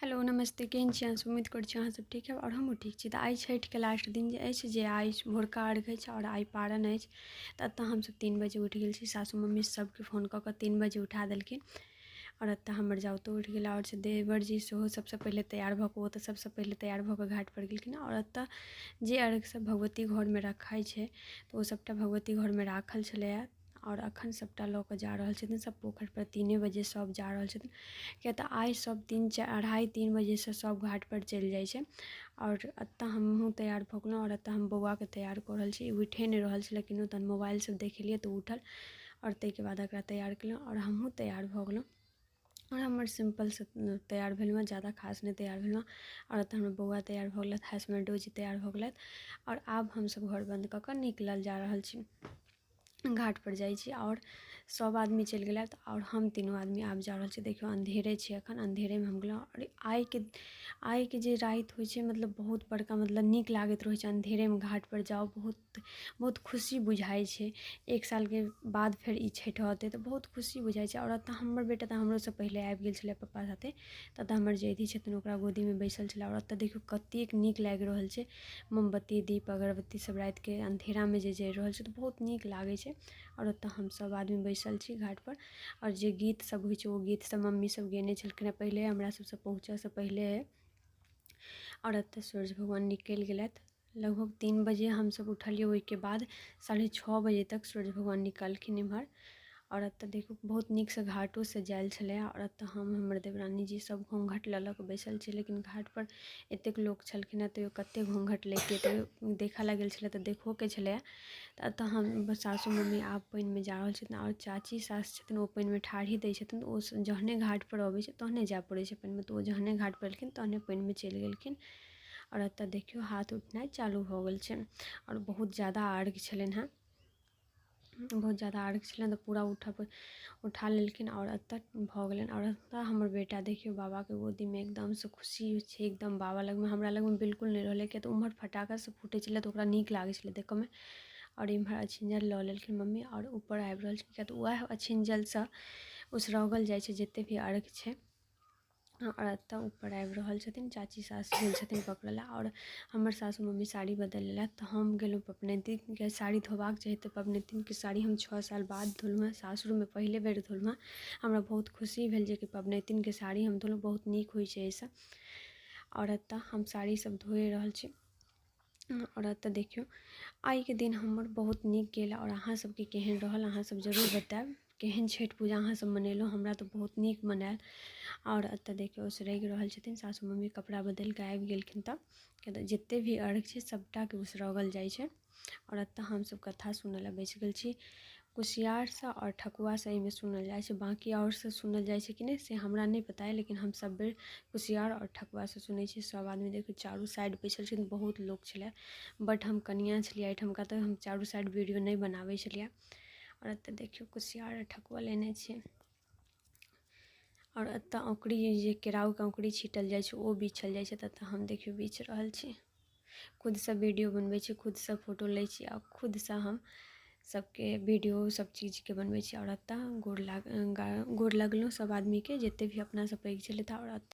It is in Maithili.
हेलो नमस्ते केहन छी अहाँ? उम्मीद करै छी अहाँ सब ठीक है और हमहूँ ठीक छी। तऽ आइ छठिके लास्ट दिन जे अछि जे आइ भोरका अर्घ अछि और आइ पारन अछि। तऽ एतऽ हमसब 3 बजे उठि गेल छी। सासू मम्मी सबके फ़ोन कऽ कऽ 3 बजे उठा देलखिन और एतऽ हमर जाउतो उठि गेला और से देवर जी सेहो सबसँ पहिले तैयार भऽ कऽ ओ तऽ सबसँ पहिले तैयार भऽ कऽ घाट पर गेलखिन। और एतऽ जे अर्घ सब भगवती घरमे रखाइ छै तऽ ओ सबटा भगवती घरमे राखल छलैए और अखन सबटा लऽ कऽ जा रहल छथिन सब पोखरि पर। 3 बजे सब जा रहल छथिन किया तऽ आइ सब 2:30-3 बजेसँ सब घाट पर चलि जाइ छै। और एतऽ हमहूँ तैयार भऽ गेलहुँ और एतऽ हम बौआके तैयार कऽ रहल छी। उठे नहि रहल छलै लेकिन तहन मोबाइल सब देखेलिए तऽ उठल और ताहिके बाद एकरा तैयार केलहुँ और हमहूँ तैयार भऽ गेलहुँ और हमर सिंपलसँ तैयार भेलहुँ, ज़्यादा खास नहीं तैयार भेलहुँ। और एतऽ हमर बौआ तैयार भऽ गेलथि, हसबैंडो जी तैयार भऽ गेलथि और आब हमसब घर बंद कऽ कऽ निकलल जा रहल छी, घाट पर जाइ छी। और सब आदमी चलि गेलथि और हम तीनों आदमी आब जा रहल छी। देखियौ अंधेरे छै एखन, अंधेरेमे हम गेलहुँ और आइके जे राति होइ छै मतलब बहुत बड़का मतलब नीक लागैत रहै छै अंधेरेमे घाट पर जाउ। बहुत खुशी बुझाइ छै। 1 सालके बाद फेर ई छठि हेतै तऽ बहुत खुशी बुझाइ छै। और एतऽ हमर बेटा तऽ हमरोसँ पहिले आबि गेल छलै पप्पा साथे। तऽ हमर जेधी छथिन ओकरा गोदीमे बैसल छलै और एतऽ देखियौ कतेक नीक लागि रहल छै। मोमबत्ती दीप अगरबत्ती सब रातिके अंधेरामे जे जरि रहल छै तऽ बहुत नीक लागै छै। और ओतऽ हम सब आदमी बैसल छी घाट पर और जे गीत सब होइ छै ओ गीत सब मम्मी सब गेने छलखिन पहिले हमरा सबसँ पहुँचऽसँ पहिले। और एतऽ सूर्य भगवान निकलि गेलथि। लगभग 3 बजे हमसब उठलिए, ओहिके बाद 6:30 बजे तक सूर्य भगवान निकलखिन इम्हर। और एतऽ देखू बहुत नीकसँ घाटो सजायल छलै और एतऽ हमर देवरानी जी सब घूँघट लऽ कऽ बैसल छै। लेकिन घाट पर एतेक लोक छलखिन हँ तैयो कतेक घूँघट लैतियै, तैयो देखऽ लागल छलै तऽ देखोके छलै। तऽ एतऽ हम सासू मम्मी आब पानिमे जा रहल छथिन और चाची सास छथिन ओ पानिमे ठाढ़ी दै छथिन। ओ जहने घाट पर अबै छै तहने जाय पड़ै छै पानिमे, तऽ ओ जहने घाट पर एलखिन तहने पानिमे चलि गेलखिन। और एतऽ देखियौ हाथ उठनाइ चालू भऽ गेल छै और बहुत ज़्यादा अर्घ छलनि हँ, बहुत ज़्यादा अर्घ छलनि तऽ पूरा उठा लेलखिन और एतऽ भऽ गेलनि। और एतऽ हमर बेटा देखियौ बाबाके गोदीमे एकदमसँ खुशी छै, एकदम बाबा लगमे। हमरा लगमे बिल्कुल नहीं रहलै किया तऽ उम्हर फटाका सब फूटै छलै तऽ ओकरा नीक लागै छलै देखऽमे। और इम्हर अछिंजल लऽ लेलखिन मम्मी और ऊपर आबि रहल छै किया तऽ वएह अछिंजलसँ उसरगल जाइ छै जते भी अर्घ छै। और एतऽ ऊपर आबि रहल छथिन, चाची सास गेल छथिन पकड़ै लए और हमर सासू मम्मी साड़ी बदलि लेलथि। तऽ हम गेलहुँ पबनैतिनके साड़ी धोबाक चाही तऽ पबनैतिनके साड़ी हम 6 साल बाद धोलहुँ हँ, सासुरमे पहिले बेर धोलहुँ हँ। हमरा बहुत खुशी भेल जे कि पबनैतिनके साड़ी हम धोलहुँ, बहुत नीक होइ छै एहिसँ। और एतऽ हम साड़ी सब धोए रहल छी। और एतऽ देखियौ आइके दिन हमर बहुत नीक गेल और अहाँ सबके केहन रहल अहाँ सब जरूर बताएब। केहन छठि पूजा अहाँ सब मनेलहुँ, हमरा तऽ बहुत नीक मनायल। और एतऽ देखियौ उसरगि रहल छथिन सासू मम्मी, कपड़ा बदलि कऽ आबि गेलखिन तऽ किया तऽ जते भी अर्घ छै सबटाके उसरगल जाइ छै। और एतऽ हमसब कथा सुनऽ लए बैस गेल छी। कुसियारसँ और ठकुआसँ एहिमे सुनल जाइ छै, बाँकी आओरसँ सुनल जाइ छै कि नहि से हमरा नहि पता है, लेकिन हम सब बेर कुसियार और ठकुआसँ सुनै छी। सब आदमी देखियौ चारू साइड बैसल छथिन, बहुत लोक छलै बट हम कनिया छलियै एहिठामका तऽ हम चारू साइड वीडियो नहीं बनाबै छलियै। और एतऽ देखियौ कुसियार ठकुआ लेने छी। और एतऽ औंकड़ी जे केराउके औंकड़ी छीटल जाइ छै ओ बिछल जाइ छै, तऽ हम देखियौ बिछ रहल छी। खुदसँ वीडियो बनबै छी, खुदसँ फोटो लै छी और खुदसँ हम सबके वीडियो सब चीज़के बनबै छी। और एतऽ गोर लगलहुँ सब आदमीके जते भी अपनासँ पैघ छलथि। और